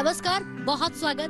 नमस्कार, बहुत स्वागत।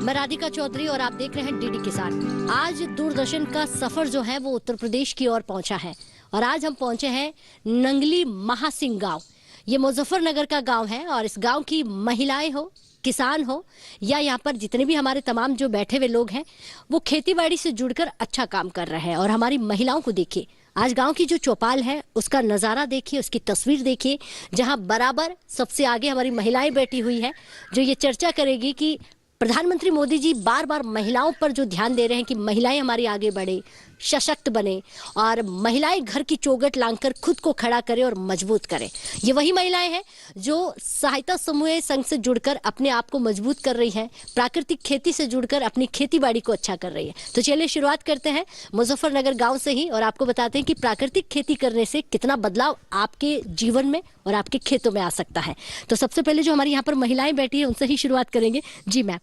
मैं राधिका चौधरी और आप देख रहे हैं डीडी किसान। आज दूरदर्शन का सफर जो है वो उत्तर प्रदेश की ओर पहुंचा है और आज हम पहुंचे हैं नंगली महासिंह गांव। ये मुजफ्फरनगर का गांव है और इस गांव की महिलाएं हो, किसान हो या यहाँ पर जितने भी हमारे तमाम जो बैठे हुए लोग हैं वो खेतीबाड़ी से जुड़कर अच्छा काम कर रहे हैं। और हमारी महिलाओं को देखिए, आज गांव की जो चौपाल है उसका नज़ारा देखिए, उसकी तस्वीर देखिए, जहां बराबर सबसे आगे हमारी महिलाएं बैठी हुई हैं जो ये चर्चा करेगी कि प्रधानमंत्री मोदी जी बार बार महिलाओं पर जो ध्यान दे रहे हैं कि महिलाएं हमारी आगे बढ़े, सशक्त बने और महिलाएं घर की चौखट लांघकर खुद को खड़ा करें और मजबूत करें। ये वही महिलाएं हैं जो सहायता समूह संघ से जुड़कर अपने आप को मजबूत कर रही हैं, प्राकृतिक खेती से जुड़कर अपनी खेती बाड़ी को अच्छा कर रही है। तो चलिए शुरुआत करते हैं मुजफ्फरनगर गांव से ही और आपको बताते हैं कि प्राकृतिक खेती करने से कितना बदलाव आपके जीवन में और आपके खेतों में आ सकता है। तो सबसे पहले जो हमारी यहाँ पर महिलाएं बैठी है उनसे ही शुरुआत करेंगे। जी मैम,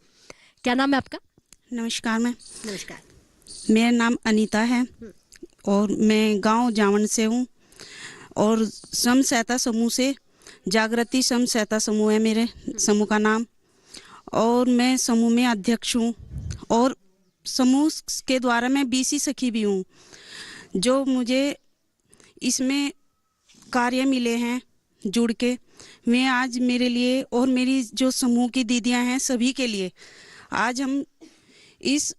क्या नाम है आपका? नमस्कार मैम। नमस्कार। मेरा नाम अनीता है और मैं गांव जावन से हूँ और स्वयं सहायता समूह से, जागृति स्वयं सहायता समूह है मेरे समूह का नाम, और मैं समूह में अध्यक्ष हूँ और समूह के द्वारा मैं बीसी सखी भी हूँ। जो मुझे इसमें कार्य मिले हैं जुड़ के, मैं आज मेरे लिए और मेरी जो समूह की दीदियाँ हैं सभी के लिए आज हम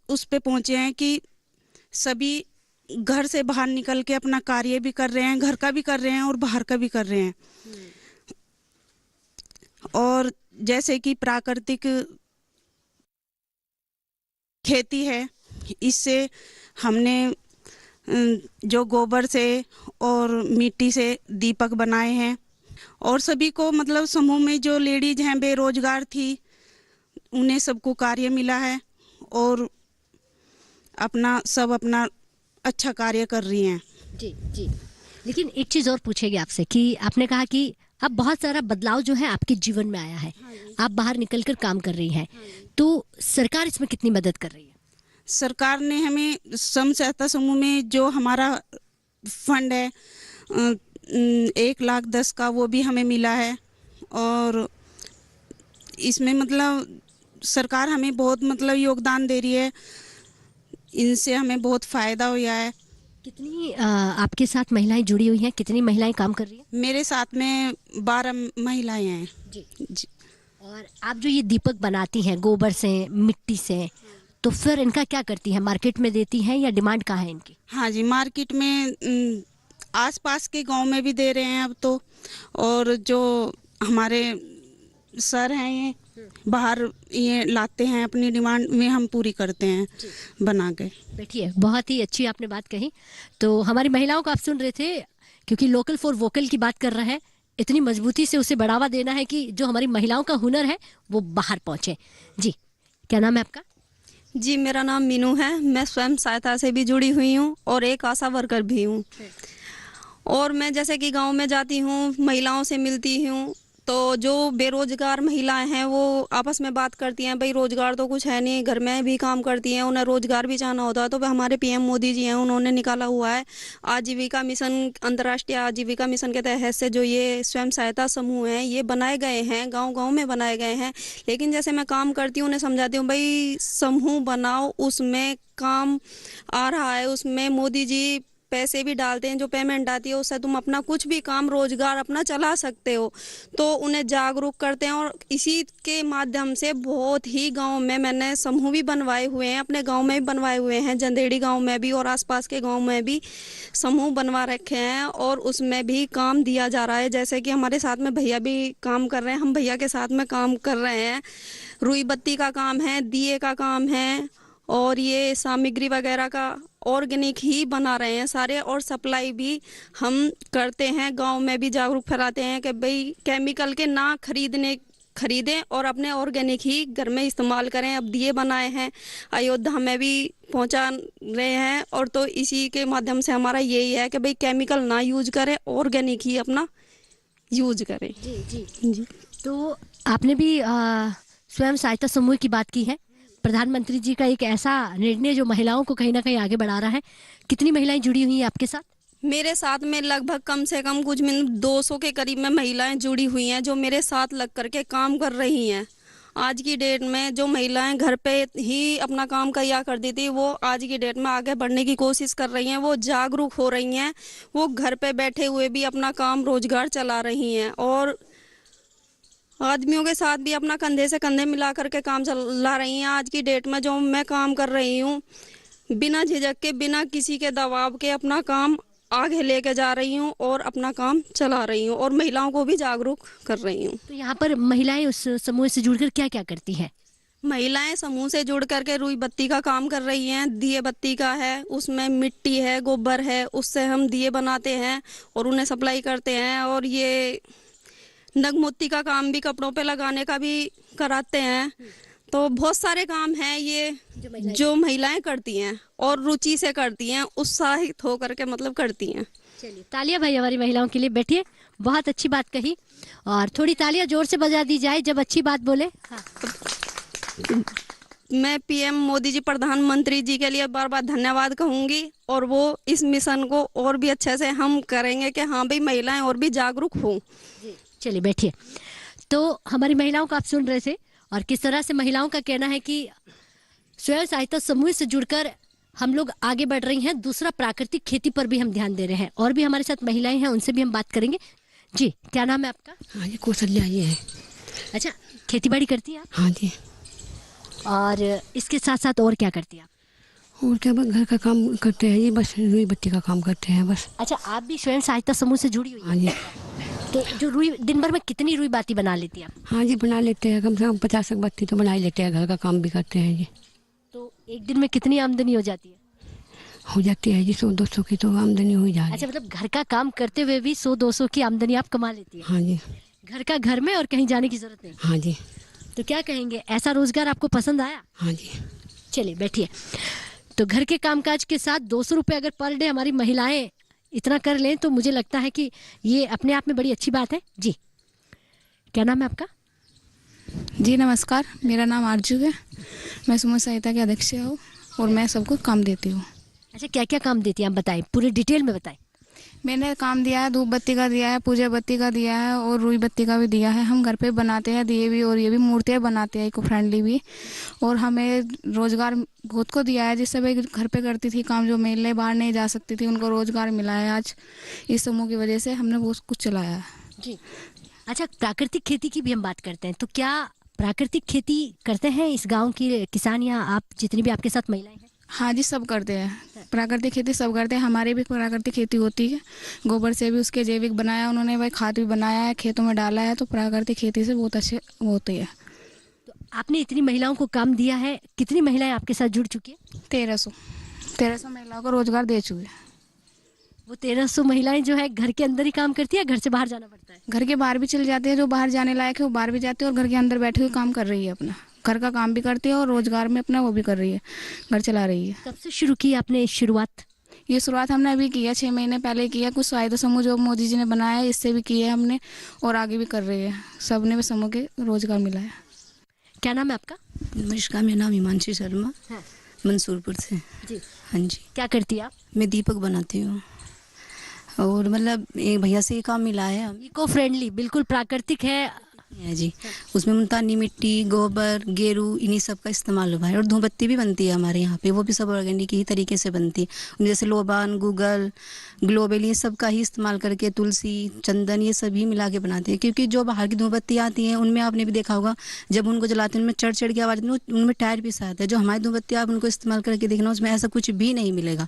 उस पे पहुँचे हैं कि सभी घर से बाहर निकल के अपना कार्य भी कर रहे हैं, घर का भी कर रहे हैं और बाहर का भी कर रहे हैं। और जैसे कि प्राकृतिक खेती है, इससे हमने जो गोबर से और मिट्टी से दीपक बनाए हैं और सभी को मतलब समूह में जो लेडीज हैं बेरोजगार थी उन्हें सबको कार्य मिला है और अपना अच्छा कार्य कर रही हैं। जी जी। लेकिन एक चीज़ और पूछेगी आपसे कि आपने कहा कि अब बहुत सारा बदलाव जो है आपके जीवन में आया है, आप बाहर निकलकर काम कर रही हैं, तो सरकार इसमें कितनी मदद कर रही है? सरकार ने हमें स्वयं सहायता समूह में जो हमारा फंड है 1,10,000 का वो भी हमें मिला है और इसमें मतलब सरकार हमें बहुत मतलब योगदान दे रही है, इनसे हमें बहुत फायदा हुआ है। कितनी आपके साथ महिलाएं जुड़ी हुई हैं, कितनी महिलाएं काम कर रही हैं? मेरे साथ में 12 महिलाएं हैं। जी जी। और आप जो ये दीपक बनाती हैं गोबर से, मिट्टी से, तो फिर इनका क्या करती हैं? मार्केट में देती हैं या डिमांड कहाँ है इनकी? हाँ जी, मार्केट में आसपास के गांव में भी दे रहे हैं अब तो, और जो हमारे सर हैं ये बाहर ये लाते हैं, अपनी डिमांड में हम पूरी करते हैं बना के। बैठिए, बहुत ही अच्छी आपने बात कही। तो हमारी महिलाओं को आप सुन रहे थे, क्योंकि लोकल फॉर वोकल की बात कर रहे हैं, इतनी मजबूती से उसे बढ़ावा देना है कि जो हमारी महिलाओं का हुनर है वो बाहर पहुंचे। जी, क्या नाम है आपका? जी, मेरा नाम मीनू है। मैं स्वयं सहायता से भी जुड़ी हुई हूँ और एक आशा वर्कर भी हूँ। और मैं जैसे कि गांव में जाती हूँ, महिलाओं से मिलती हूँ, तो जो बेरोजगार महिलाएं हैं वो आपस में बात करती हैं, भाई रोजगार तो कुछ है नहीं, घर में भी काम करती हैं, उन्हें रोजगार भी चाहना होता है। तो हमारे पीएम मोदी जी हैं, उन्होंने निकाला हुआ है आजीविका मिशन, अंतर्राष्ट्रीय आजीविका मिशन के तहत से जो ये स्वयं सहायता समूह हैं ये बनाए गए हैं, गाँव-गाँव में बनाए गए हैं। लेकिन जैसे मैं काम करती हूँ, उन्हें समझाती हूँ भाई समूह बनाओ, उसमें काम आ रहा है, उसमें मोदी जी पैसे भी डालते हैं, जो पेमेंट आती है उससे तुम अपना कुछ भी काम रोजगार अपना चला सकते हो। तो उन्हें जागरूक करते हैं और इसी के माध्यम से बहुत ही गांव में मैंने समूह भी बनवाए हुए हैं, अपने गांव में भी बनवाए हुए हैं, जंदेड़ी गांव में भी और आसपास के गांव में भी समूह बनवा रखे हैं और उसमें भी काम दिया जा रहा है। जैसे कि हमारे साथ में भैया भी काम कर रहे हैं, हम भैया के साथ में काम कर रहे हैं। रुई बत्ती का काम है, दिए का काम है और ये सामग्री वगैरह का ऑर्गेनिक ही बना रहे हैं सारे, और सप्लाई भी हम करते हैं। गांव में भी जागरूक फैलाते हैं कि भाई केमिकल के ना खरीदें और अपने ऑर्गेनिक ही घर में इस्तेमाल करें। अब दिए बनाए हैं, अयोध्या में भी पहुंचा रहे हैं, और तो इसी के माध्यम से हमारा यही है कि भाई केमिकल ना यूज करें, ऑर्गेनिक ही अपना यूज करें। जी जी जी। तो आपने भी स्वयं सहायता समूह की बात की है। प्रधानमंत्री जी का एक ऐसा निर्णय जो महिलाओं को कहीं ना कहीं आगे बढ़ा रहा है। कितनी महिलाएं जुड़ी हुई हैं आपके साथ? मेरे साथ में लगभग कम से कम कुछ 200 के करीब में महिलाएं जुड़ी हुई हैं जो मेरे साथ लग करके काम कर रही हैं। आज की डेट में जो महिलाएं घर पे ही अपना काम किया करती थी, वो आज की डेट में आगे बढ़ने की कोशिश कर रही हैं, वो जागरूक हो रही हैं, वो घर पे बैठे हुए भी अपना काम रोजगार चला रही हैं और आदमियों के साथ भी अपना कंधे से कंधे मिला करके काम चला रही हैं। आज की डेट में जो मैं काम कर रही हूँ, बिना झिझक के, बिना किसी के दबाव के अपना काम आगे लेके जा रही हूँ और अपना काम चला रही हूँ और महिलाओं को भी जागरूक कर रही हूँ। तो यहाँ पर महिलाएं उस समूह से जुड़कर क्या क्या करती हैं? महिलाएं समूह से जुड़ करके रुई बत्ती का काम कर रही हैं। दिए बत्ती का है, उसमें मिट्टी है, गोबर है, उससे हम दिए बनाते हैं और उन्हें सप्लाई करते हैं। और ये नगमोती का काम भी कपड़ों पे लगाने का भी कराते हैं। तो बहुत सारे काम हैं ये जो महिलाएं करती हैं और रुचि से करती हैं, उत्साहित होकर के मतलब करती हैं। चलिए तालियां भाई हमारी महिलाओं के लिए। बैठिए, बहुत अच्छी बात कही और थोड़ी तालियां जोर से बजा दी जाए जब अच्छी बात बोले। हाँ। मैं पीएम मोदी जी, प्रधानमंत्री जी के लिए बार बार धन्यवाद कहूंगी और वो इस मिशन को और भी अच्छे से हम करेंगे कि हाँ भाई महिलाएं और भी जागरूक हों। चलिए बैठिए। तो हमारी महिलाओं को आप सुन रहे थे और किस तरह से महिलाओं का कहना है कि स्वयं सहायता समूह से जुड़कर हम लोग आगे बढ़ रही हैं। दूसरा, प्राकृतिक खेती पर भी हम ध्यान दे रहे हैं और भी हमारे साथ महिलाएं हैं, उनसे भी हम बात करेंगे। जी, क्या नाम है आपका? हाँ जी, कौशल्या ये है। अच्छा, खेती बाड़ी करती हैं आप? हाँ जी। और इसके साथ साथ और क्या करती हैं आप? और क्या, बस घर का काम करते हैं, ये बस रुई बत्ती का काम करते हैं बस। अच्छा, आप भी स्वयं सहायता समूह से जुड़ी हुई हैं? हाँ जी। तो जो रुई, दिन भर में कितनी रुई बाती बना लेती हैं आप? हाँ जी, बना लेते हैं, कम से कम 50 बत्ती तो बना ही लेते हैं, घर का काम भी करते हैं जी। तो एक दिन में कितनी आमदनी हो जाती है? हो जाती है जी 100-200 की तो आमदनी हो जा रही अच्छा, है। मतलब घर का काम करते हुए भी 100-200 की आमदनी आप कमा लेती है? हाँ जी। घर का घर में और कहीं जाने की जरूरत नहीं? हाँ जी। तो क्या कहेंगे, ऐसा रोजगार आपको पसंद आया? हाँ जी। चलिए बैठिए। तो घर के कामकाज के साथ 200 रुपये अगर पर डे हमारी महिलाएं इतना कर लें तो मुझे लगता है कि ये अपने आप में बड़ी अच्छी बात है। जी, क्या नाम है आपका? जी नमस्कार, मेरा नाम आरजू है। मैं समूह सहायता की अध्यक्ष हूँ और मैं सबको काम देती हूँ। अच्छा, क्या क्या काम देती हैं आप बताएं, पूरे डिटेल में बताएं। मैंने काम दिया है, धूप बत्ती का दिया है, पूजा बत्ती का दिया है और रुई बत्ती का भी दिया है। हम घर पे बनाते हैं दिए भी और ये भी मूर्तियाँ बनाते हैं, इको फ्रेंडली भी। और हमें रोजगार खुद को दिया है, जिससे भाई घर पे करती थी काम, जो महिलाएं बाहर नहीं जा सकती थी, उनको रोजगार मिला है। आज इस समूह की वजह से हमने बहुत कुछ चलाया है जी। अच्छा, प्राकृतिक खेती की भी हम बात करते हैं, तो क्या प्राकृतिक खेती करते हैं इस गाँव के किसान या आप जितनी भी आपके साथ महिलाएं हैं? हाँ जी, सब करते हैं, प्राकृतिक खेती सब करते हैं। हमारी भी प्राकृतिक खेती होती है, गोबर से भी उसके जैविक बनाया उन्होंने, भाई खाद भी बनाया है, खेतों में डाला है, तो प्राकृतिक खेती से बहुत अच्छे होती है। तो आपने इतनी महिलाओं को काम दिया है, कितनी महिलाएं आपके साथ जुड़ चुकी है? 1300 महिलाओं को रोजगार दे चुके हैं। वो 1300 महिलाएं जो है घर के अंदर ही काम करती है, घर से बाहर जाना पड़ता है? घर के बाहर भी चले जाते हैं, जो बाहर जाने लायक है वो बाहर भी जाते हैं और घर के अंदर बैठे हुए काम कर रही है, अपना घर का काम भी करती है और रोजगार में अपना वो भी कर रही है, घर चला रही है। कब से शुरू की आपने शुरुआत? ये शुरुआत हमने अभी की है, 6 महीने पहले की है। कुछ सहायता समूह जो मोदी जी ने बनाया है, इससे भी की है हमने और आगे भी कर रही है। सबने भी समूह के रोजगार मिला है। क्या नाम है आपका? नमस्कार, मेरा नाम हिमांशी शर्मा, हाँ। मंसूरपुर से। जी। हाँ जी। क्या करती है आप? मैं दीपक बनाती हूँ और मतलब एक भैया से ये काम मिला है। इको फ्रेंडली, बिल्कुल प्राकृतिक है जी। उसमें मुल्तानी मिट्टी, गोबर, गेरू, इन्हीं सब का इस्तेमाल हुआ है और धूपबत्ती भी बनती है हमारे यहाँ पे, वो भी सब ऑर्गेनिक ही तरीके से बनती है। जैसे लोबान, गूगल, ग्लोबल, ये सब का ही इस्तेमाल करके, तुलसी, चंदन, ये सभी मिला के बनाते हैं। क्योंकि जो बाहर की धूपबत्ती आती हैं उनमें आपने भी देखा होगा, जब उनको जलाते हैं उनमें चढ़ चढ़ की आवाज़, उनमें टायर भी साथ है। जो हमारी धूपबत्ती आप उनको इस्तेमाल करके देखना, उसमें ऐसा कुछ भी नहीं मिलेगा।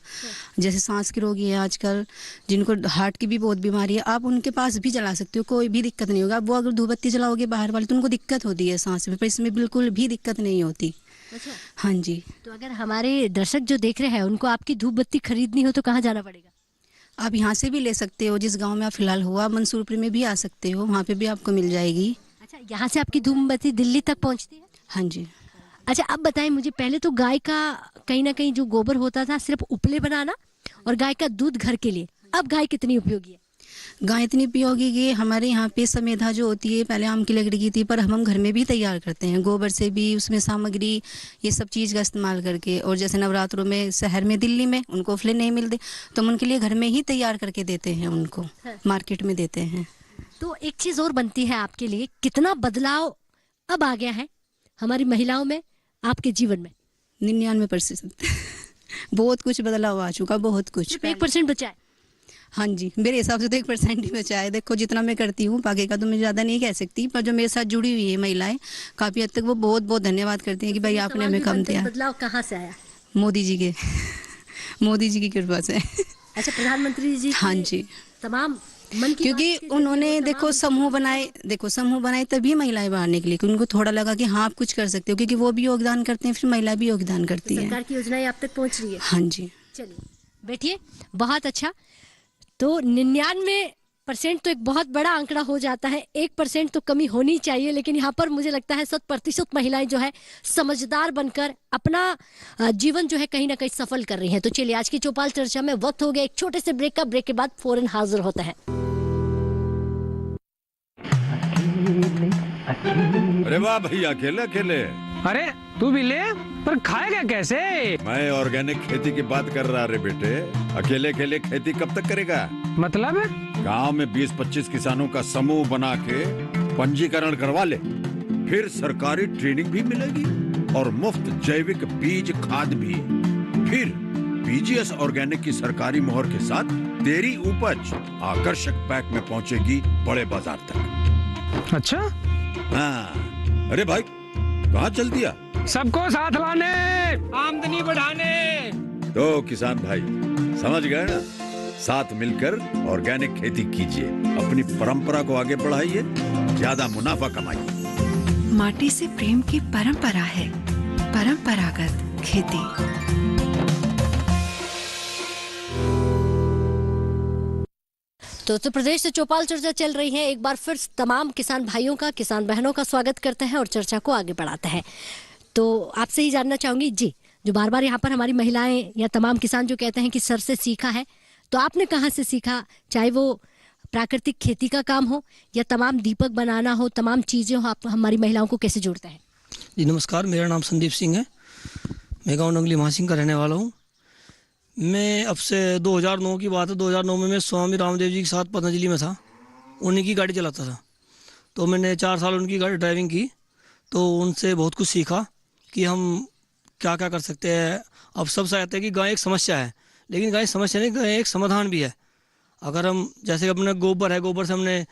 जैसे सांस के रोगी हैं आजकल, जिनको हार्ट की भी बहुत बीमारी है, आप उनके पास भी जला सकते हो, कोई भी दिक्कत नहीं होगा। वो अगर धूपबत्ती जलाओगे बाहर वाली तो उनको दिक्कत होती है सांस में, पर इसमें बिल्कुल भी दिक्कत नहीं होती। अच्छा। हाँ जी। तो अगर हमारे दर्शक जो देख रहे हैं उनको आपकी धूप बत्ती खरीदनी हो तो कहाँ जाना पड़ेगा? आप यहाँ से भी ले सकते हो, जिस गांव में आप फिलहाल हो, आप मंसूरपुर में भी आ सकते हो, वहाँ पे भी आपको मिल जाएगी। अच्छा, यहाँ से आपकी धूप बत्ती दिल्ली तक पहुँचती है? हाँ जी। अच्छा, अब बताएं मुझे, पहले तो गाय का कहीं ना कहीं जो गोबर होता था सिर्फ उपले बनाना और गाय का दूध घर के लिए, अब गाय कितनी उपयोगी है? गाय इतनी उपयोगी कि हमारे यहाँ पे समेधा जो होती है पहले आम की लकड़ी की थी, पर हम घर में भी तैयार करते हैं, गोबर से भी, उसमें सामग्री ये सब चीज़ का इस्तेमाल करके। और जैसे नवरात्रों में शहर में, दिल्ली में उनको उपले नहीं मिलते तो हम उनके लिए घर में ही तैयार करके देते हैं, उनको मार्केट में देते हैं। तो एक चीज़ और बनती है आपके लिए, कितना बदलाव अब आ गया है हमारी महिलाओं में, आपके जीवन में? 99%। बहुत कुछ बदलाव आ चुका, बहुत कुछ। सिर्फ 1% बचा है। हाँ जी, मेरे हिसाब से तो 1% ही बचा है। देखो जितना मैं करती हूँ, बाकी का तो मैं ज़्यादा नहीं कह सकती, पर जो मेरे साथ जुड़ी हुई है महिलाएं, काफ़ी हद तक वो बहुत बहुत धन्यवाद करती हैं कि भाई आपने हमें कम दिया। बदलाव कहाँ से आया? मोदी जी के मोदी जी की कृपा से। अच्छा, प्रधानमंत्री जी? हाँ जी, तमाम मन की क्योंकि उन्होंने देखो समूह बनाए तभी महिलाएं बाहर निकली, कि उनको थोड़ा लगा कि हाँ आप कुछ कर सकते हो, क्योंकि वो भी योगदान करते हैं, फिर महिला भी योगदान करती है। सरकार की योजनाएं आप तक पहुंच रही है? हाँ जी। चलिए बैठिए, बहुत अच्छा। तो 99% तो एक बहुत बड़ा आंकड़ा हो जाता है, 1% तो कमी होनी चाहिए, लेकिन यहाँ पर मुझे लगता है 100% महिलाएं जो है समझदार बनकर अपना जीवन जो है कहीं ना कहीं सफल कर रही हैं। तो चलिए आज की चौपाल चर्चा में वक्त हो गया एक छोटे से ब्रेक का। ब्रेक के बाद फौरन हाजिर होता है। अरे वाह भैया, अकेले अकेले? अरे तू भी ले, पर खाएगा कैसे? मैं ऑर्गेनिक खेती की बात कर रहा रे बेटे। अकेले अकेले खेती कब तक करेगा? मतलब? गांव में 20-25 किसानों का समूह बना के पंजीकरण करवा ले, फिर सरकारी ट्रेनिंग भी मिलेगी और मुफ्त जैविक बीज खाद भी। फिर बीजीएस ऑर्गेनिक की सरकारी मोहर के साथ तेरी उपज आकर्षक पैक में पहुंचेगी बड़े बाजार तक। अच्छा? हाँ। अरे भाई कहाँ चल दिया? सबको साथ लाने, आमदनी बढ़ाने। तो किसान भाई समझ गए ना? साथ मिलकर ऑर्गेनिक खेती कीजिए, अपनी परंपरा को आगे बढ़ाइए, ज्यादा मुनाफा कमाइए। माटी से प्रेम की परंपरा है परंपरागत खेती। तो उत्तर प्रदेश से चौपाल चर्चा चल रही है। एक बार फिर तमाम किसान भाइयों का, किसान बहनों का स्वागत करते हैं और चर्चा को आगे बढ़ाते हैं। तो आपसे ही जानना चाहूंगी जी, जो बार बार यहाँ पर हमारी महिलाएं या तमाम किसान जो कहते हैं कि सर से सीखा है, तो आपने कहाँ से सीखा? चाहे वो प्राकृतिक खेती का काम हो या तमाम दीपक बनाना हो, तमाम चीज़ें हो, आप हमारी महिलाओं को कैसे जोड़ते हैं? जी नमस्कार, मेरा नाम संदीप सिंह है। मैं गाँव नंगली महासिंह का रहने वाला हूँ। मैं अब से 2009 की बात है, 2009 में मैं स्वामी रामदेव जी के साथ पतंजलि में था, उन्हीं की गाड़ी चलाता था। तो मैंने 4 साल उनकी गाड़ी ड्राइविंग की, तो उनसे बहुत कुछ सीखा कि हम क्या क्या कर सकते हैं। अब सब चाहते हैं कि गाय एक समस्या है, लेकिन गाय समस्या नहीं, गाय एक समाधान भी है। अगर हम जैसे अपने गोबर है, गोबर से हमने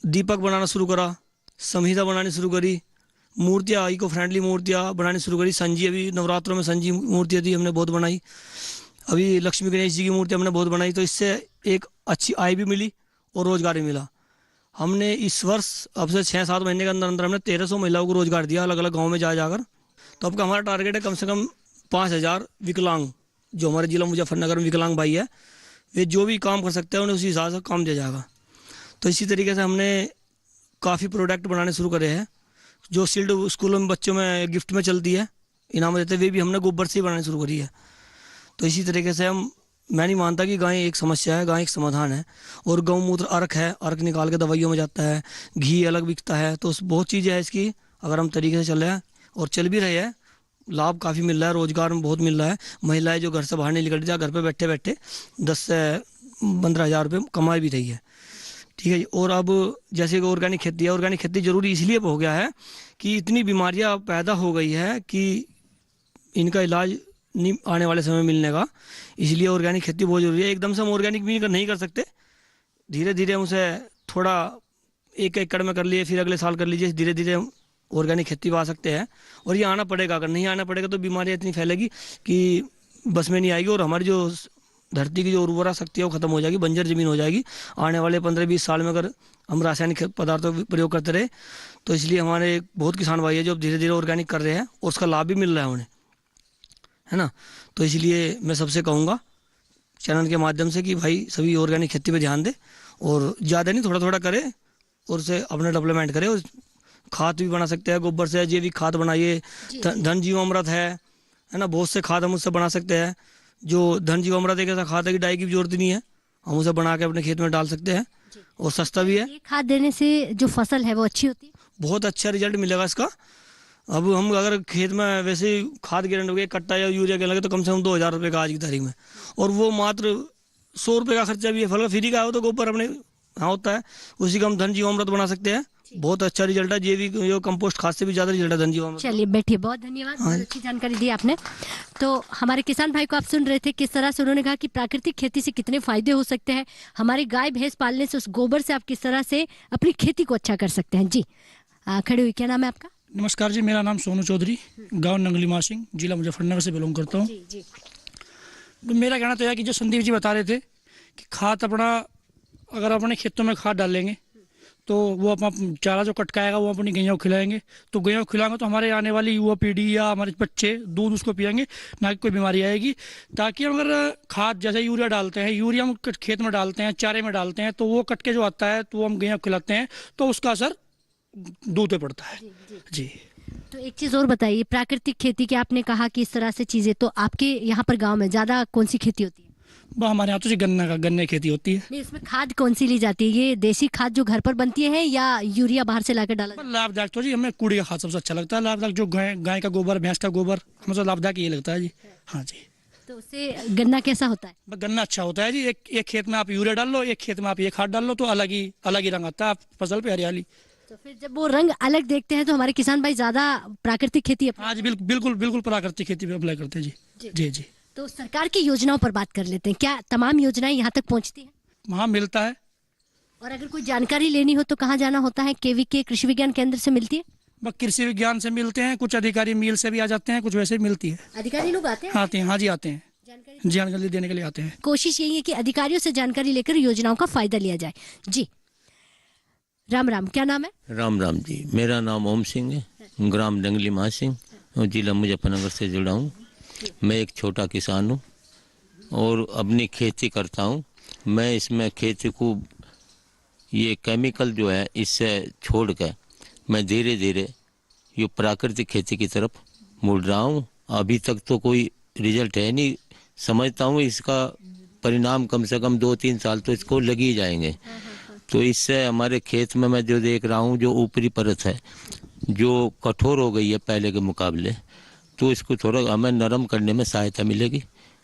दीपक बनाना शुरू करा, संहिता बनानी शुरू करी, मूर्तियाँ इको फ्रेंडली मूर्तियाँ बनानी शुरू करी। संजी, अभी नवरात्रों में संजी मूर्तियाँ थी, हमने बहुत बनाई। अभी लक्ष्मी गणेश जी की मूर्ति हमने बहुत बनाई। तो इससे एक अच्छी आय भी मिली और रोज़गार भी मिला। हमने इस वर्ष अब से 6-7 महीने के अंदर अंदर हमने 1300 महिलाओं को रोज़गार दिया, अलग अलग गांव में जा जाकर। तो अब का हमारा टारगेट है कम से कम 5000 विकलांग, जो हमारे जिला मुजफ्फरनगर में विकलांग भाई है, वे जो भी काम कर सकते हैं उन्हें उसी हिसाब से काम दिया जाएगा। तो इसी तरीके से हमने काफ़ी प्रोडक्ट बनाने शुरू करे हैं, जो शील्ड स्कूलों में बच्चों में गिफ्ट में चलती है, इनाम देते, वे भी हमने गोबर से ही बनानी शुरू करी है। तो इसी तरीके से मैं नहीं मानता कि गाय एक समस्या है, गाय एक समाधान है। और गौमूत्र अर्क है, अर्क निकाल के दवाइयों में जाता है, घी अलग बिकता है। तो बहुत चीज़ें हैं इसकी, अगर हम तरीके से चल रहे हैं और चल भी रहे हैं, लाभ काफ़ी मिल रहा है, रोज़गार में बहुत मिल रहा है। महिलाएं जो घर से बाहर नहीं निकल रही, घर पे बैठे बैठे 10 से 15 हज़ार रुपये कमाई भी रही है। ठीक है जी। और अब जैसे कि ऑर्गेनिक खेती है, ऑर्गेनिक खेती ज़रूरी इसलिए हो गया है कि इतनी बीमारियाँ पैदा हो गई है कि इनका इलाज नहीं आने वाले समय मिलने का, इसलिए ऑर्गेनिक खेती बहुत ज़रूरी है। एकदम से हम ऑर्गेनिक भी नहीं कर सकते, धीरे धीरे हम उसे थोड़ा 1 एकड़ में कर लिए, फिर अगले साल कर लीजिए, धीरे धीरे हम ऑर्गेनिक खेती पा सकते हैं। और ये आना पड़ेगा, अगर नहीं आना पड़ेगा तो बीमारियाँ इतनी फैलेगी कि बस में नहीं आएगी, और हमारी जो धरती की जो उर्वरा शक्ति है वो खत्म हो जाएगी, बंजर ज़मीन हो जाएगी। आने वाले 15-20 साल में अगर हम रासायनिक पदार्थों का प्रयोग करते रहे, तो इसलिए हमारे बहुत किसान भाई है जो धीरे धीरे ऑर्गेनिक कर रहे हैं और उसका लाभ भी मिल रहा है उन्हें, है ना। तो इसलिए मैं सबसे कहूँगा चैनल के माध्यम से कि भाई सभी ऑर्गेनिक खेती पे ध्यान दे, और ज़्यादा नहीं, थोड़ा थोड़ा करे और उसे अपना डेवलपमेंट करे। और खाद भी बना सकते हैं गोबर से, जैविक खाद बनाइए, धन जीवामृत है ना, बहुत से खाद हम उससे बना सकते हैं। जो धन जीवामृत एक ऐसा खाद है कि डाई की भी जरूरत नहीं है, हम उसे बना के अपने खेत में डाल सकते हैं और सस्ता भी है। खाद देने से जो फसल है वो अच्छी होती है, बहुत अच्छा रिजल्ट मिलेगा इसका। अब हम अगर खेत में वैसे ही खाद गिरने लगे, कट्टा या यूरिया के लगे, तो कम से कम 2000 रुपये का आज की तारीख में, और वो मात्र 100 रुपये का खर्चा भी है। फल फ्री का हो तो गोबर अपने हाँ होता है, उसी का हम धन जीवामृत बना सकते हैं। बहुत अच्छा रिजल्ट है, जैविक जो कंपोस्ट खाद से भी ज्यादा रिजल्ट है धन जीवामृत। चलिए बैठिए, बहुत धन्यवाद, बहुत अच्छी जानकारी दी आपने। तो हमारे किसान भाई को आप सुन रहे थे किस तरह से उन्होंने कहा कि प्राकृतिक खेती से कितने फायदे हो सकते हैं, हमारी गाय भैंस पालने से, उस गोबर से आप किस तरह से अपनी खेती को अच्छा कर सकते हैं। जी खड़े हुए, क्या नाम है आपका? नमस्कार जी, मेरा नाम सोनू चौधरी, गांव नंगली मासिंग, जिला मुजफ्फरनगर से बिलोंग करता हूँ। तो मेरा कहना तो यह कि जो संदीप जी बता रहे थे कि खाद अपना अगर अपने खेतों में खाद डालेंगे तो वो अपना चारा जो कटकाएगा वो अपनी गैया को खिलाएंगे, तो गैया को खिलाएंगे तो हमारे आने वाली युवा पीढ़ी या हमारे बच्चे दूध उसको पिएंगे, ना कि कोई बीमारी आएगी। ताकि अगर खाद जैसे यूरिया डालते हैं, यूरिया हम खेत में डालते हैं, चारे में डालते हैं, तो वो कट के जो आता है तो वो हम गैया को खिलाते हैं, तो उसका असर दूध पे पड़ता है। जी तो एक चीज़ और बताइए, प्राकृतिक खेती की आपने कहा कि इस तरह से चीज़ें, तो आपके यहाँ पर गाँव में ज़्यादा कौन सी खेती होती है? हमारे यहाँ तो जी गन्ने की खेती होती है। नहीं, इसमें खाद कौन सी ली जाती है? ये देसी खाद जो घर पर बनती है या यूरिया बाहर से लाकर डाला? लाभदायक तो जी हमें कूड़ी का खाद सबसे अच्छा लगता है। लाभदायक जो गाय का गोबर, भैंस का गोबर, हमें तो लाभदायक ये लगता है जी। हाँ जी। तो उससे गन्ना कैसा होता है? गन्ना अच्छा होता है जी। एक खेत में आप यूरिया डाल लो, एक खेत में आप ये खाद डाल लो, तो अलग ही रंग आता है फसल पे, हरियाली। तो फिर जब वो रंग अलग देखते हैं तो हमारे किसान भाई ज्यादा प्राकृतिक खेती हाँ जी, बिल्कुल प्राकृतिक खेती पे अप्लाई करते हैं जी। जी जी। तो सरकार की योजनाओं पर बात कर लेते हैं, क्या तमाम योजनाएं यहाँ तक पहुँचती हैं? हाँ, मिलता है। और अगर कोई जानकारी लेनी हो तो कहाँ जाना होता है? केवीके कृषि विज्ञान केंद्र से मिलती है? कृषि विज्ञान से मिलते हैं, कुछ अधिकारी मील से भी आ जाते हैं, कुछ वैसे भी मिलती है। अधिकारी लोग आते हैं? हाँ जी, आते हैं, जानकारी देने के लिए आते हैं। कोशिश यही है कि अधिकारियों से जानकारी लेकर योजनाओं का फायदा लिया जाए। जी राम राम, क्या नाम है? राम राम जी, मेरा नाम ओम सिंह है, ग्राम नंगली महासिंह, जिला मुजफ्फरनगर से जुड़ा हूँ। मैं एक छोटा किसान हूँ और अपनी खेती करता हूँ। मैं इसमें खेती को ये केमिकल जो है इससे छोड़ कर मैं धीरे धीरे ये प्राकृतिक खेती की तरफ मुड़ रहा हूँ। अभी तक तो कोई रिजल्ट है नहीं, समझता हूँ इसका परिणाम कम से कम 2-3 साल तो इसको लग ही जाएंगे। तो इससे हमारे खेत में मैं जो देख रहा हूँ, जो ऊपरी परत है जो कठोर हो गई है पहले के मुकाबले, तो इसको थोड़ा हमें नरम करने में सहायता मिलेगी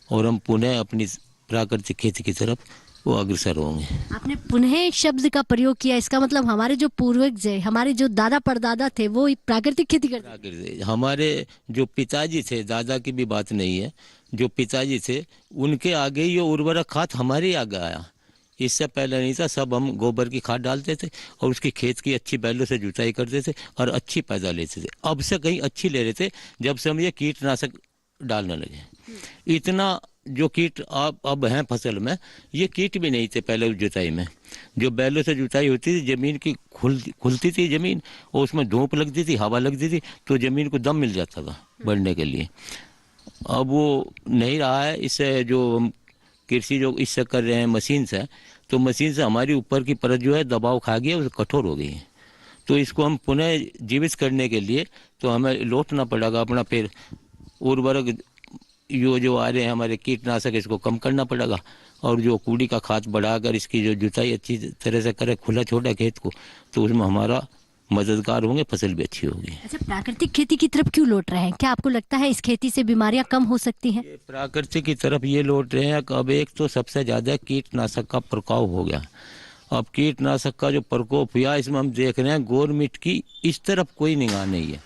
और हम पुनः अपनी प्राकृतिक खेती की तरफ वो अग्रसर होंगे। आपने पुनः शब्द का प्रयोग किया, इसका मतलब हमारे जो पूर्वज है, हमारे जो दादा परदादा थे वो प्राकृतिक खेती करते थे। हमारे जो पिताजी थे, दादा की भी बात नहीं है, जो पिताजी थे उनके आगे ये उर्वरक खाद हमारे आगे आया। इससे पहले नहीं था, सब हम गोबर की खाद डालते थे और उसकी खेत की अच्छी बैलों से जुताई करते थे और अच्छी पैदा लेते थे। अब से कहीं अच्छी ले रहे थे जब से हम ये कीटनाशक डालने लगे। इतना जो कीट अब हैं फसल में, ये कीट भी नहीं थे पहले उस जुताई में। जो बैलों से जुताई होती थी, जमीन की खुलती थी जमीन और उसमें धूप लगती थी, हवा लगती थी, तो जमीन को दम मिल जाता था बढ़ने के लिए। अब वो नहीं रहा है। इससे जो कृषि जो इससे कर रहे हैं मशीन से, तो मशीन से हमारी ऊपर की परत जो है दबाव खा गई है, वो कठोर हो गई है। तो इसको हम पुनः जीवित करने के लिए तो हमें लौटना पड़ेगा अपना, फिर उर्वरक जो आ रहे हैं हमारे कीटनाशक, इसको कम करना पड़ेगा और जो कूड़ी का खाद बढ़ाकर इसकी जो जुताई अच्छी तरह से करे, खुला छोटा खेत को, तो उसमें हमारा मददगार होंगे, फसल भी अच्छी होगी। अच्छा, प्राकृतिक खेती की तरफ क्यों लौट रहे हैं? क्या आपको लगता है इस खेती से बीमारियां कम हो सकती हैं? प्राकृतिक की तरफ ये लौट रहे हैं। अब एक तो सबसे ज़्यादा कीटनाशक का प्रकोप हो गया। अब कीटनाशक का जो प्रकोप हुआ, इसमें हम देख रहे हैं गवर्नमेंट की इस तरफ कोई निगाह नहीं है।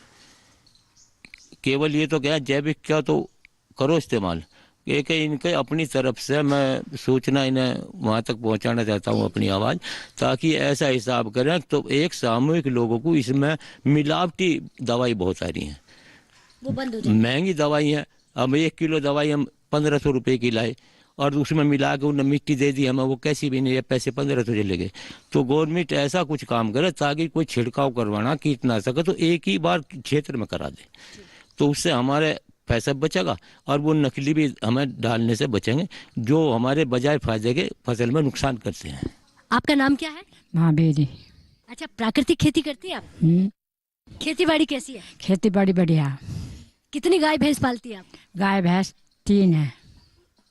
केवल ये तो क्या जैविक का तो करो इस्तेमाल, एक इनके अपनी तरफ से मैं सूचना इन्हें वहाँ तक पहुँचाना चाहता हूँ अपनी आवाज़, ताकि ऐसा हिसाब करें तो एक सामूहिक लोगों को इसमें मिलावटी दवाई बहुत आ रही हैं, वो बंद हो जाए। महंगी दवाई है। अब 1 किलो दवाई हम 1500 रुपये की लाए और उसमें मिला के उन्हें मिट्टी दे दी हमें, वो कैसी भी नहीं है, पैसे 1500 चले गए। तो गवर्नमेंट ऐसा कुछ काम करे ताकि कोई छिड़काव करवाना कीटनाशक तो एक ही बार क्षेत्र में करा दे, तो उससे हमारे पैसा बचेगा और वो नकली भी हमें डालने से बचेंगे जो हमारे बजाय फायदे के फसल में नुकसान करते हैं। आपका नाम क्या है? महाबीरी। अच्छा, प्राकृतिक खेती करती है आप? खेती बाड़ी कैसी है? खेती बाड़ी बढ़िया। कितनी गाय भैंस पालती है आप? गाय भैंस 3 है,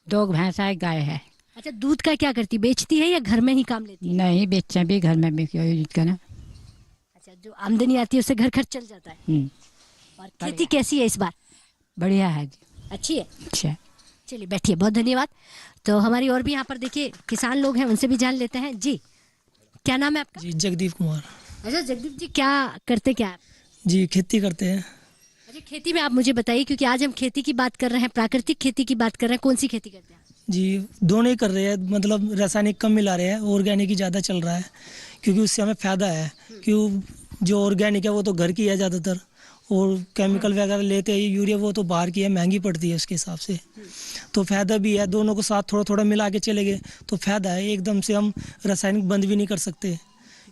2 भैंस है, गाय है। अच्छा, दूध का क्या करती? बेचती है या घर में ही काम लेती है? नहीं, बेचे भी, घर में भी करना। अच्छा, जो आमदनी आती है उससे घर खर्च चल जाता है। और खेती कैसी है इस बार? बढ़िया है जी। अच्छी है? अच्छा, चलिए बैठिए, बहुत धन्यवाद। तो हमारी और भी यहाँ पर देखिए किसान लोग हैं, उनसे भी जान लेते हैं। जी क्या नाम है आपका? जी जगदीप कुमार। अच्छा जगदीप जी, क्या करते क्या आप? जी खेती करते हैं। अच्छा खेती में आप मुझे बताइए, क्योंकि आज हम खेती की बात कर रहे हैं, प्राकृतिक खेती की बात कर रहे हैं, कौन सी खेती करते हैं? जी दोनों ही कर रहे हैं, मतलब रासायनिक कम मिला रहे हैं, ऑर्गेनिक ही ज़्यादा चल रहा है, क्योंकि उससे हमें फ़ायदा है। क्यों, जो ऑर्गेनिक है वो तो घर की है ज़्यादातर, और केमिकल वगैरह लेते हैं यूरिया, वो तो बाहर की है, महंगी पड़ती है उसके हिसाब से। तो फ़ायदा भी है, दोनों को साथ थोड़ा थोड़ा मिला के चले गए तो फ़ायदा है। एकदम से हम रासायनिक बंद भी नहीं कर सकते,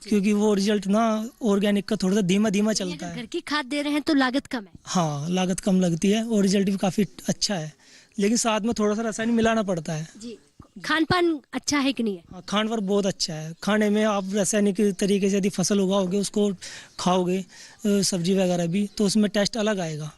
क्योंकि वो रिजल्ट ना ऑर्गेनिक का थोड़ा सा धीमा धीमा चलता है। घर की खाद दे रहे हैं तो लागत कम है। हाँ लागत कम लगती है और रिजल्ट भी काफ़ी अच्छा है, लेकिन साथ में थोड़ा सा रासायनिक मिलाना पड़ता है। जी, खान पान अच्छा है कि नहीं है? हाँ, खान पान बहुत अच्छा है। खाने में आप रासायनिक तरीके से यदि फसल उगाओगे, उसको खाओगे सब्जी वगैरह भी, तो उसमें टेस्ट अलग आएगा।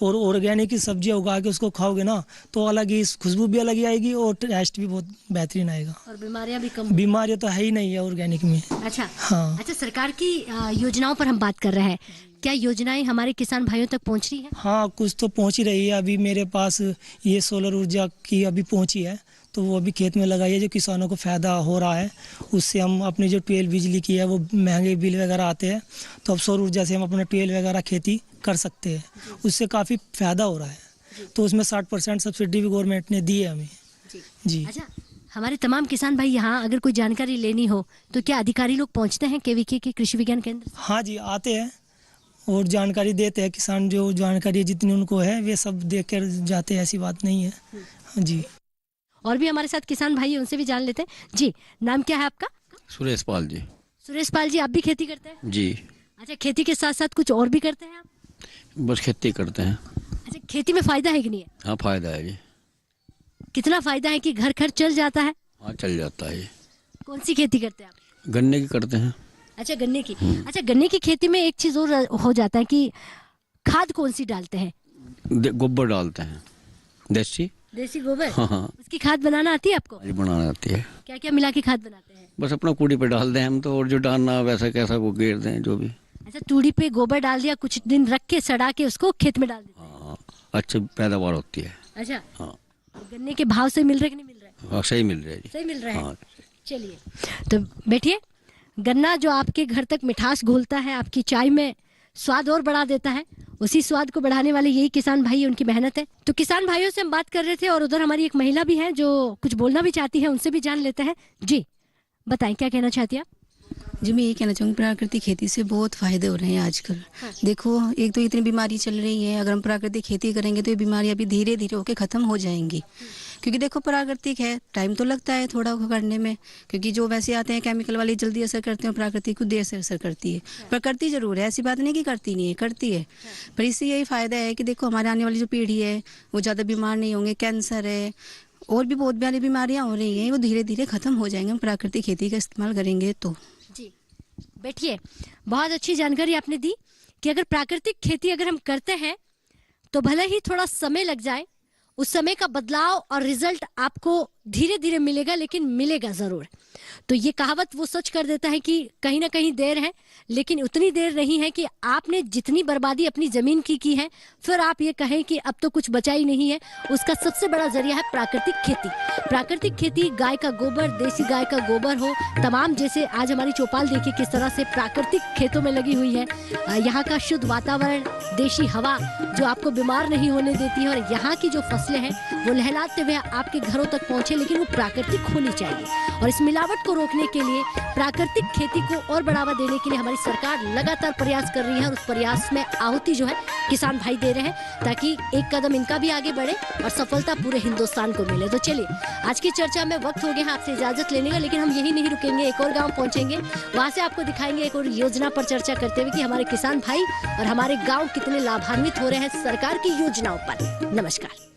और ऑर्गेनिक की सब्जियां उगा के उसको खाओगे ना, तो अलग ही खुशबू भी अलग ही आएगी और टेस्ट भी बहुत बेहतरीन आएगा। और बीमारियां भी कम। बीमारियां तो है ही नहीं है ऑर्गेनिक में। अच्छा हाँ। अच्छा, सरकार की योजनाओं पर हम बात कर रहे हैं, क्या योजनाएं हमारे किसान भाइयों तक पहुंच रही है? हाँ कुछ तो पहुंच ही रही है। अभी मेरे पास ये सोलर ऊर्जा की अभी पहुंची है, तो वो अभी खेत में लगाई है, जो किसानों को फ़ायदा हो रहा है। उससे हम अपनी जो ट्यूबवेल बिजली की है, वो महंगे बिल वगैरह आते हैं, तो अब सौर ऊर्जा से हम अपना ट्यूबवेल वगैरह खेती कर सकते हैं। उससे काफ़ी फ़ायदा हो रहा है। तो उसमें 60% सब्सिडी भी गवर्नमेंट ने दी है हमें। जी। अच्छा, हमारे तमाम किसान भाई यहाँ अगर कोई जानकारी लेनी हो तो क्या अधिकारी लोग पहुँचते हैं केवीके के कृषि विज्ञान केंद्र? हाँ जी, आते हैं और जानकारी देते हैं। किसान जो जानकारी जितनी उनको है वे सब देख कर जाते हैं, ऐसी बात नहीं है। जी। और भी हमारे साथ किसान भाई, उनसे भी जान लेते हैं। जी, नाम क्या है आपका? सुरेश पाल जी। सुरेश पाल जी, आप भी खेती करते हैं? जी। अच्छा, खेती के साथ साथ कुछ और भी करते हैं आप? बस खेती करते हैं। अच्छा, खेती में फायदा है कि नहीं है? हाँ फायदा है जी। कितना फायदा है कि घर खर्च चल जाता है? हाँ चल जाता है। कौन सी खेती करते हैं आप? गन्ने की करते हैं। अच्छा, गन्ने की। अच्छा, गन्ने की खेती में एक चीज और हो जाता है कि खाद कौन सी डालते हैं? गोबर डालते हैं, देसी गोबर। हाँ। उसकी खाद बनाना आती है आपको? बनाना आती है। क्या क्या मिला के खाद बनाते हैं? बस अपना कूड़ी पे डाल दें हम तो, और जो डालना वैसा कैसा वो गेर दें जो भी। अच्छा, तूड़ी पे गोबर डाल दिया, कुछ दिन रख के सड़ा के उसको खेत में डाल देते हैं। हाँ, अच्छी पैदावार होती है। अच्छा। हाँ। गन्ने के भाव से मिल रहे कि नहीं मिल रहे? हाँ सही मिल रहा है। सही मिल रहा है। हाँ। चलिए तो बैठिए। गन्ना जो आपके घर तक मिठास घोलता है, आपकी चाय में स्वाद और बढ़ा देता है, उसी स्वाद को बढ़ाने वाले यही किसान भाई, उनकी मेहनत है। तो किसान भाइयों से हम बात कर रहे थे और उधर हमारी एक महिला भी है जो कुछ बोलना भी चाहती है, उनसे भी जान लेते हैं। जी बताएं, क्या कहना चाहती है आप? जी मैं ये कहना चाहूँगी, प्राकृतिक खेती से बहुत फ़ायदे हो रहे हैं आजकल। देखो, एक तो इतनी बीमारी चल रही है, अगर हम प्राकृतिक खेती करेंगे तो ये बीमारियाँ भी धीरे धीरे होकर ख़त्म हो जाएंगी। क्योंकि देखो प्राकृतिक है, टाइम तो लगता है थोड़ा करने में, क्योंकि जो वैसे आते हैं केमिकल वाले जल्दी असर करते हैं, प्राकृतिक को देर से असर करती है। पर करती ज़रूर है, ऐसी बात नहीं कि करती नहीं है, करती है। पर इससे यही फ़ायदा है कि देखो हमारे आने वाली जो पीढ़ी है वो ज़्यादा बीमार नहीं होंगे। कैंसर है और भी बहुत सारी बीमारियाँ हो रही हैं, वो धीरे धीरे ख़त्म हो जाएंगे हम प्राकृतिक खेती का इस्तेमाल करेंगे तो। जी बैठिए, बहुत अच्छी जानकारी आपने दी कि अगर प्राकृतिक खेती अगर हम करते हैं तो भले ही थोड़ा समय लग जाए, उस समय का बदलाव और रिजल्ट आपको धीरे धीरे मिलेगा, लेकिन मिलेगा जरूर। तो ये कहावत वो सच कर देता है कि कहीं ना कहीं देर है, लेकिन उतनी देर नहीं है कि आपने जितनी बर्बादी अपनी जमीन की है, फिर आप ये कहें कि अब तो कुछ बचा ही नहीं है। उसका सबसे बड़ा जरिया है प्राकृतिक खेती। प्राकृतिक खेती, गाय का गोबर, देसी गाय का गोबर हो, तमाम, जैसे आज हमारी चौपाल देखिए किस तरह से प्राकृतिक खेतों में लगी हुई है। यहाँ का शुद्ध वातावरण, देशी हवा जो आपको बीमार नहीं होने देती है, और यहाँ की जो फसलें हैं वो लहलाते हुए आपके घरों तक पहुँचे, लेकिन वो प्राकृतिक होनी चाहिए। और इस मिलावट को रोकने के लिए, प्राकृतिक खेती को और बढ़ावा देने के लिए हमारी सरकार लगातार प्रयास कर रही है, और उस प्रयास में आहुति जो है किसान भाई दे रहे हैं, ताकि एक कदम इनका भी आगे बढ़े और सफलता पूरे हिंदुस्तान को मिले। तो चलिए, आज की चर्चा में वक्त हो गया है आपसे इजाजत लेने का, लेकिन हम यही नहीं रुकेंगे, एक और गांव पहुंचेंगे, वहां से आपको दिखाएंगे एक और योजना पर चर्चा करते हुए कि हमारे किसान भाई और हमारे गाँव कितने लाभान्वित हो रहे हैं सरकार की योजनाओं पर। नमस्कार।